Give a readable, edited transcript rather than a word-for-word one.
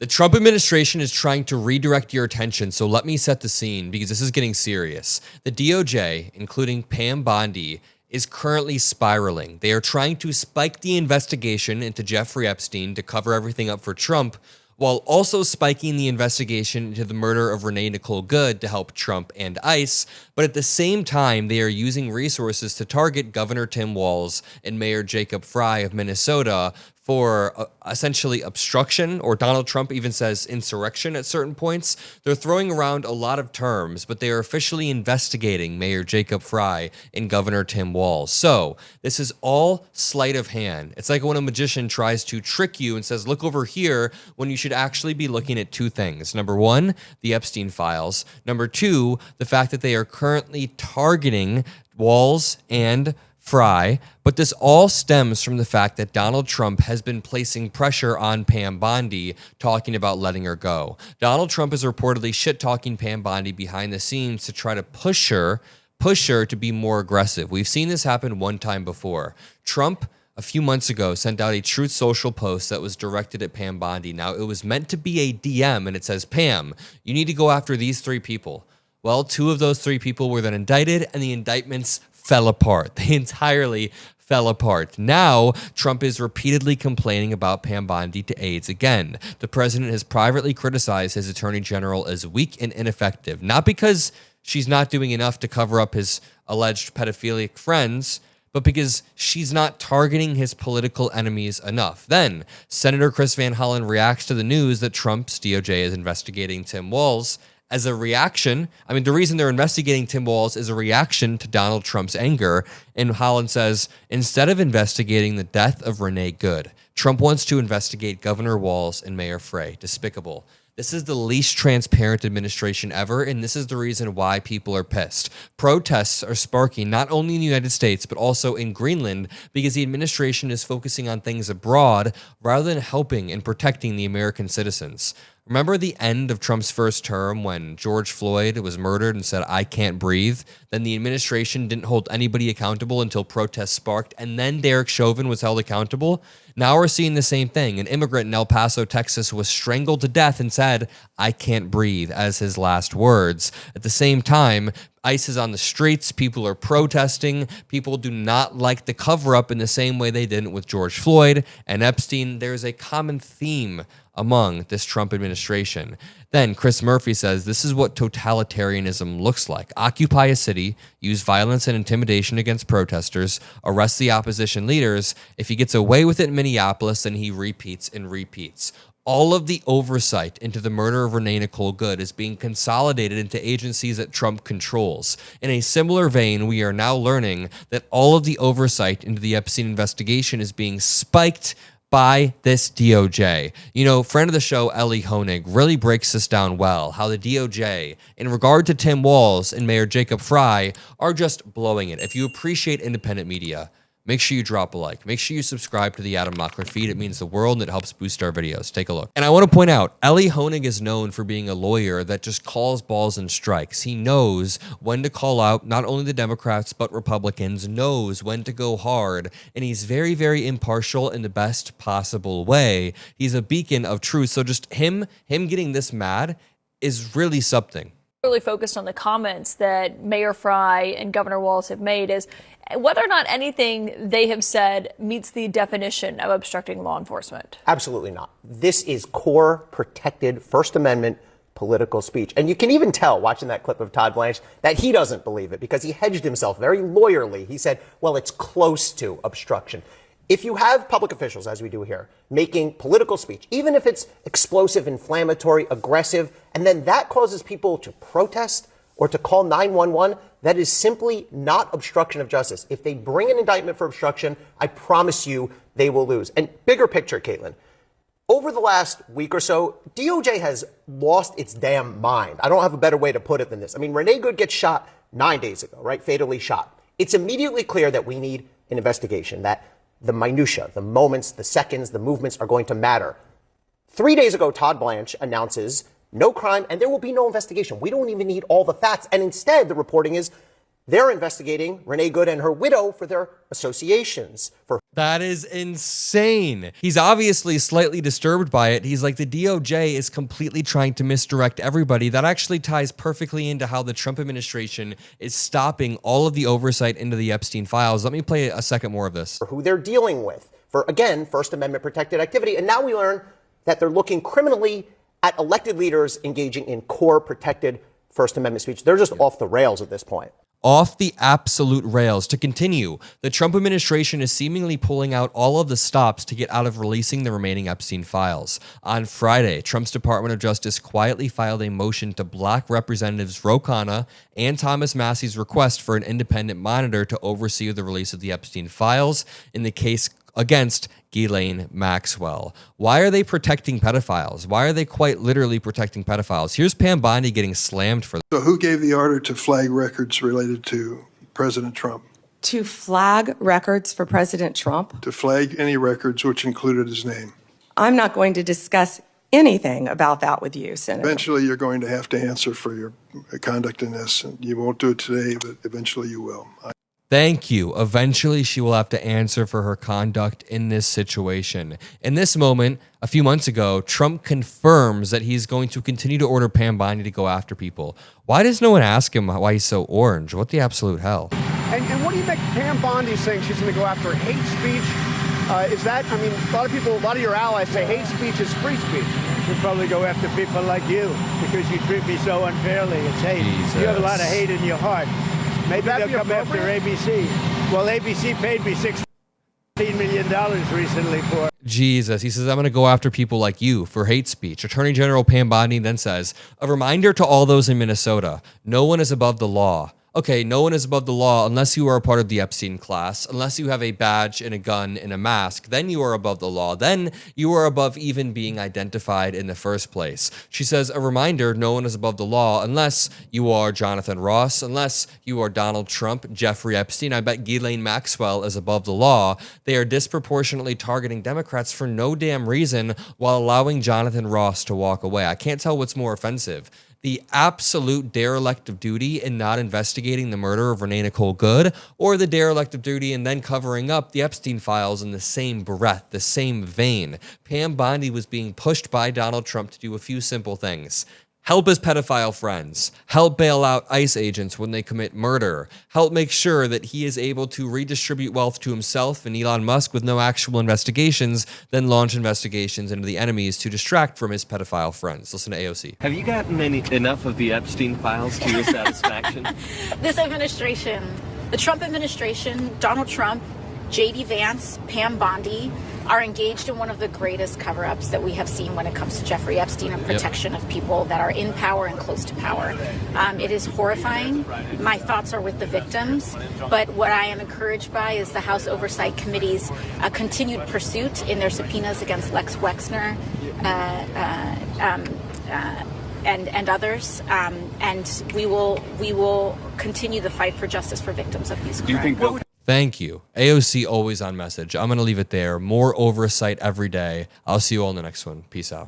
The Trump administration is trying to redirect your attention, so let me set the scene because this is getting serious. The DOJ, including Pam Bondi, is currently spiraling. They are trying to spike the investigation into Jeffrey Epstein to cover everything up for Trump, while also spiking the investigation into the murder of Renee Nicole Good to help Trump and ICE. But at the same time, they are using resources to target Governor Tim Walz and Mayor Jacob Frey of Minnesota for essentially obstruction, or Donald Trump even says insurrection at certain points. They're throwing around a lot of terms, but they are officially investigating Mayor Jacob Frey and Governor Tim Walz. So this is all sleight of hand. It's like when a magician tries to trick you and says, look over here, when you should actually be looking at two things. Number one, the Epstein files. Number two, the fact that they are currently targeting Walz and Frey, but this all stems from the fact that Donald Trump has been placing pressure on Pam Bondi, talking about letting her go. Donald Trump is reportedly shit-talking Pam Bondi behind the scenes to try to push her to be more aggressive. We've seen this happen one time before. Trump, a few months ago, sent out a Truth Social post that was directed at Pam Bondi. Now, it was meant to be a DM, and it says, Pam, you need to go after these three people. Well, two of those three people were then indicted, and the indictments fell apart. They entirely fell apart. Now, Trump is repeatedly complaining about Pam Bondi to aides again. The president has privately criticized his attorney general as weak and ineffective, not because she's not doing enough to cover up his alleged pedophilic friends, but because she's not targeting his political enemies enough. Then, Senator Chris Van Hollen reacts to the news that Trump's DOJ is investigating Tim Walz as a reaction. I mean, the reason they're investigating Tim Walz is a reaction to Donald Trump's anger. And Holland says, instead of investigating the death of Renee Good, Trump wants to investigate Governor Walz and Mayor Frey. Despicable. This is the least transparent administration ever, and this is the reason why people are pissed. Protests are sparking not only in the United States, but also in Greenland, because the administration is focusing on things abroad rather than helping and protecting the American citizens. Remember the end of Trump's first term when George Floyd was murdered and said, I can't breathe? Then the administration didn't hold anybody accountable until protests sparked, and then Derek Chauvin was held accountable. Now we're seeing the same thing. An immigrant in El Paso, Texas was strangled to death and said, I can't breathe, as his last words. At the same time, ICE is on the streets. People are protesting. People do not like the cover-up in the same way they didn't with George Floyd and Epstein. There's a common theme among this Trump administration. Then Chris Murphy says, this is what totalitarianism looks like. Occupy a city, use violence and intimidation against protesters, arrest the opposition leaders. If he gets away with it in Minneapolis, then he repeats and repeats. All of the oversight into the murder of Renee Nicole Good is being consolidated into agencies that Trump controls. In a similar vein, we are now learning that all of the oversight into the Epstein investigation is being spiked by this DOJ. You know, friend of the show, Ellie Honig, really breaks this down well, how the DOJ, in regard to Tim Walz and Mayor Jacob Frey, are just blowing it. If you appreciate independent media, make sure you drop a like. Make sure you subscribe to the Adam Mockler feed. It means the world and it helps boost our videos. Take a look. And I want to point out, Ellie Honig is known for being a lawyer that just calls balls and strikes. He knows when to call out not only the Democrats, but Republicans, knows when to go hard. And he's very, very impartial in the best possible way. He's a beacon of truth. So just him getting this mad is really something. Really focused on the comments that Mayor Frey and Governor Walz have made is whether or not anything they have said meets the definition of obstructing law enforcement. Absolutely not. This is core protected First Amendment political speech. And you can even tell, watching that clip of Todd Blanche, that he doesn't believe it because he hedged himself very lawyerly. He said, well, it's close to obstruction. If you have public officials, as we do here, making political speech, even if it's explosive, inflammatory, aggressive, and then that causes people to protest or to call 911, that is simply not obstruction of justice. If they bring an indictment for obstruction, I promise you they will lose. And bigger picture, Caitlin, over the last week or so, DOJ has lost its damn mind. I don't have a better way to put it than this. I mean, Renee Good gets shot 9 days ago, right? Fatally shot. It's immediately clear that we need an investigation, that the minutia, the moments, the seconds, the movements are going to matter. 3 days ago, Todd Blanche announces no crime and there will be no investigation. We don't even need all the facts. And instead, the reporting is They're investigating Renee Good and her widow for their associations. That is insane. He's obviously slightly disturbed by it. He's like, the DOJ is completely trying to misdirect everybody. That actually ties perfectly into how the Trump administration is stopping all of the oversight into the Epstein files. Let me play a second more of this. For who they're dealing with, for, again, First Amendment protected activity. And now we learn that they're looking criminally at elected leaders engaging in core protected First Amendment speech. They're just off the rails at this point. Off the absolute rails. To continue, the Trump administration is seemingly pulling out all of the stops to get out of releasing the remaining Epstein files. On Friday, Trump's Department of Justice quietly filed a motion to block Representatives Ro Khanna and Thomas Massie's request for an independent monitor to oversee the release of the Epstein files in the case against Ghislaine Maxwell. Why are they protecting pedophiles? Why are they quite literally protecting pedophiles? Here's Pam Bondi getting slammed for that. So who gave the order to flag records related to President Trump? To flag records for President Trump? To flag any records which included his name. I'm not going to discuss anything about that with you, Senator. Eventually, you're going to have to answer for your conduct in this. You won't do it today, but eventually you will. Thank you. Eventually, she will have to answer for her conduct in this situation. In this moment, a few months ago, Trump confirms that he's going to continue to order Pam Bondi to go after people. Why does no one ask him why he's so orange? What the absolute hell? And what do you make Pam Bondi saying she's going to go after hate speech? Is that, I mean, a lot of your allies say hate speech is free speech. Should probably go after people like you because you treat me so unfairly. It's hate. Jesus. You have a lot of hate in your heart. Maybe they'll come after ABC. Well, ABC paid me $16 million recently for. Jesus. He says, I'm going to go after people like you for hate speech. Attorney General Pam Bondi then says, a reminder to all those in Minnesota, no one is above the law. Okay, no one is above the law unless you are a part of the Epstein class, unless you have a badge and a gun and a mask, then you are above the law. Then you are above even being identified in the first place. She says, a reminder, no one is above the law unless you are Jonathan Ross, unless you are Donald Trump, Jeffrey Epstein. I bet Ghislaine Maxwell is above the law. They are disproportionately targeting Democrats for no damn reason while allowing Jonathan Ross to walk away. I can't tell what's more offensive. The absolute derelict of duty in not investigating the murder of Renee Nicole Good, or the derelict of duty in then covering up the Epstein files in the same breath, the same vein. Pam Bondi was being pushed by Donald Trump to do a few simple things. Help his pedophile friends, help bail out ICE agents when they commit murder, help make sure that he is able to redistribute wealth to himself and Elon Musk with no actual investigations, then launch investigations into the enemies to distract from his pedophile friends. Listen to AOC. Have you gotten enough of the Epstein files to your satisfaction? This administration, the Trump administration, Donald Trump, J.D. Vance, Pam Bondi, are engaged in one of the greatest cover-ups that we have seen when it comes to Jeffrey Epstein and protection of people that are in power and close to power. It is horrifying. My thoughts are with the victims, but what I am encouraged by is the House Oversight Committee's continued pursuit in their subpoenas against Lex Wexner and others, and we will continue the fight for justice for victims of these crimes. Thank you. AOC always on message. I'm going to leave it there. More oversight every day. I'll see you all in the next one. Peace out.